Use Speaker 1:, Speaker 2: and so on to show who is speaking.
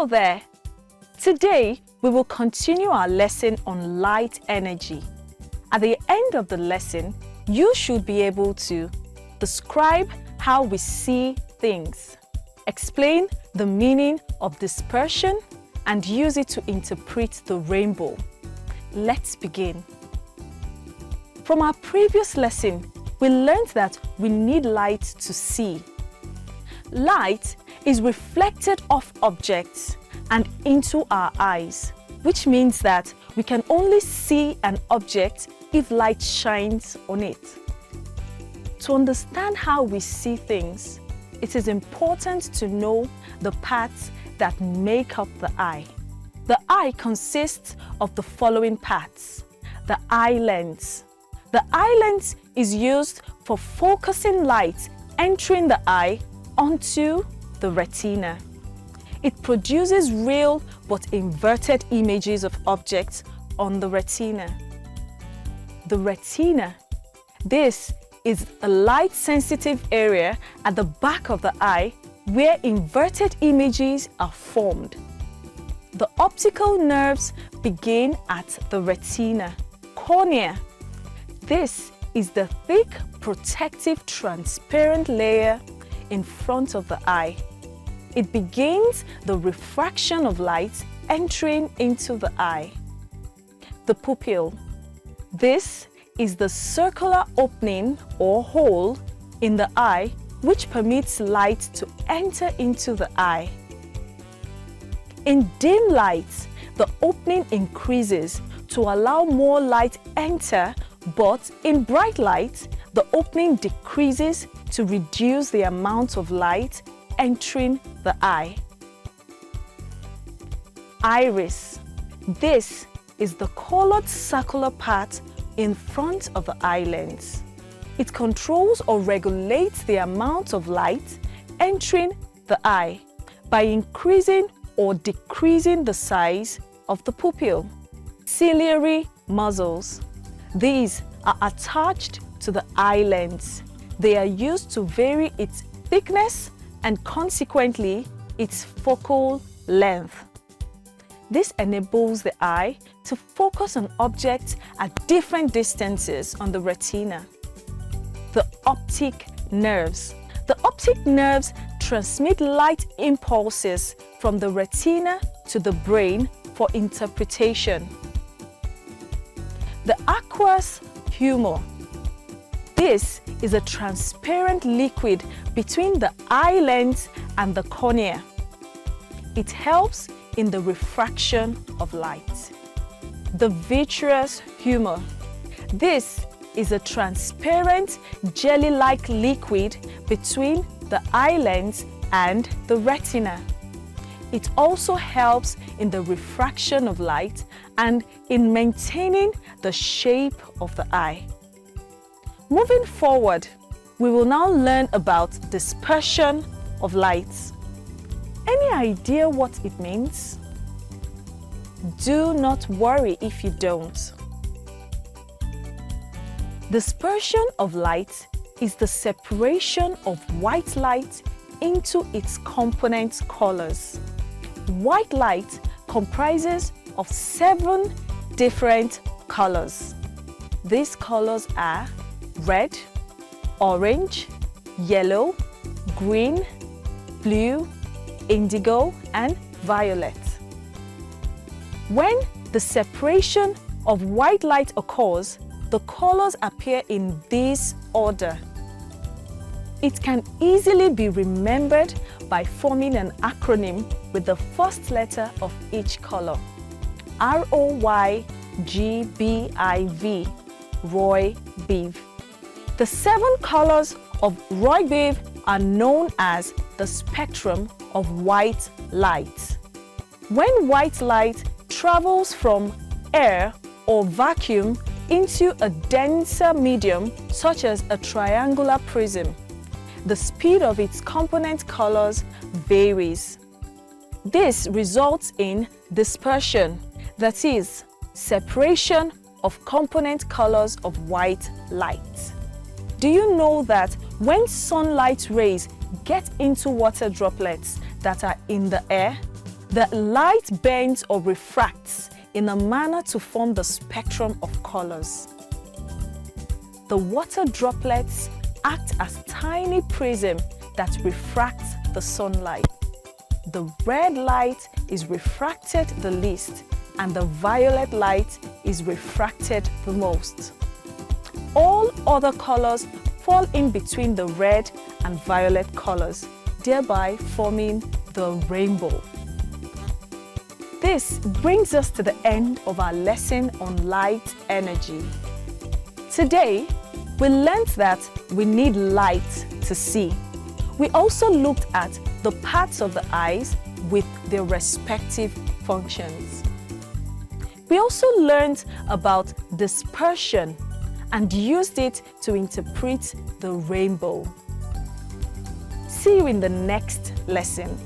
Speaker 1: Hello there! Today, we will continue our lesson on light energy. At the end of the lesson, you should be able to describe how we see things, explain the meaning of dispersion, and use it to interpret the rainbow. Let's begin. From our previous lesson, we learned that we need light to see. Light is reflected off objects and into our eyes, which means that we can only see an object if light shines on it. To understand how we see things, it is important to know the parts that make up the eye. The eye consists of the following parts. The eye lens. The eye lens is used for focusing light entering the eye onto the retina. It produces real but inverted images of objects on the retina. The retina. This is a light-sensitive area at the back of the eye where inverted images are formed. The optical nerves begin at the retina. Cornea. This is the thick, protective, transparent layer in front of the eye. It begins the refraction of light entering into the eye. The pupil. This is the circular opening or hole in the eye which permits light to enter into the eye. In dim light, the opening increases to allow more light enter, but in bright light, the opening decreases to reduce the amount of light entering the eye. Iris. This is the colored circular part in front of the eye lens. It controls or regulates the amount of light entering the eye by increasing or decreasing the size of the pupil. Ciliary muscles. These are attached to the eye lens. They are used to vary its thickness and consequently its focal length. This enables the eye to focus on objects at different distances on the retina. The optic nerves. The optic nerves transmit light impulses from the retina to the brain for interpretation. The aqueous humor. This is a transparent liquid between the eye lens and the cornea. It helps in the refraction of light. The vitreous humor. This is a transparent jelly-like liquid between the eye lens and the retina. It also helps in the refraction of light and in maintaining the shape of the eye. Moving forward, we will now learn about dispersion of light. Any idea what it means? Do not worry if you don't. Dispersion of light is the separation of white light into its component colors. White light comprises of 7 different colors. These colors are red, orange, yellow, green, blue, indigo, and violet. When the separation of white light occurs, the colors appear in this order. It can easily be remembered by forming an acronym with the first letter of each color. ROYGBIV, Roy Biv. The 7 colors of Roy Biv are known as the spectrum of white light. When white light travels from air or vacuum into a denser medium such as a triangular prism, the speed of its component colors varies. This results in dispersion, that is, separation of component colors of white light. Do you know that when sunlight rays get into water droplets that are in the air, The light bends or refracts in a manner to form the spectrum of colors. The water droplets act as tiny prisms that refract the sunlight. The red light is refracted the least, and the violet light is refracted the most. All other colors fall in between the red and violet colors, thereby forming the rainbow. This brings us to the end of our lesson on light energy. Today, we learned that we need light to see. We also looked at the parts of the eyes with their respective functions. We also learned about dispersion and used it to interpret the rainbow. See you in the next lesson.